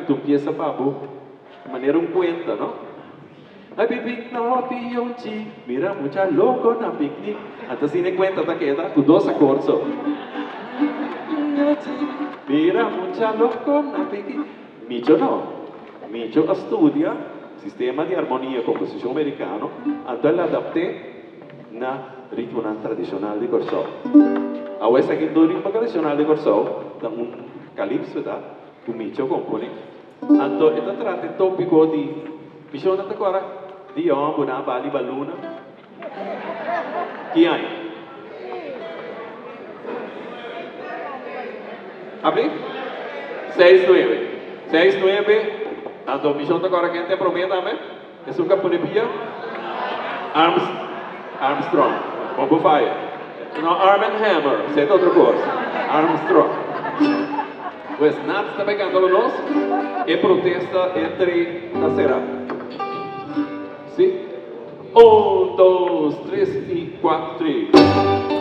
tú empiezas, papu, de manera un cuento, ¿no? Ay, pipik no, pionchi, mira, mucha loco na picnic. Antes sin cuenta te queda con dos acordes. Mira, mucha loco na picnic. Micho no. Micho estudia sistema de armonía y composición americano. Entonces la adapté na ritmo tradicional de Corsó. Ahora está aquí el ritmo tradicional de Corsó, da un calipso, da, un micho compone. Entonces, esta trata el tópico de, micho no te acuerdas, di ombo na bali baluna. ¿Qué hay? ¿Abrí? 6-9. 6-9. Entonces, micho no te acuerdas quién te promete, es un caponepilla. Armstrong, Bombo Fire. No, Arm and Hammer, c'est otra cosa. Armstrong. Pues nada está pegando los y protesta entre la cera. ¿Sí? 1, 2, 3 y 4.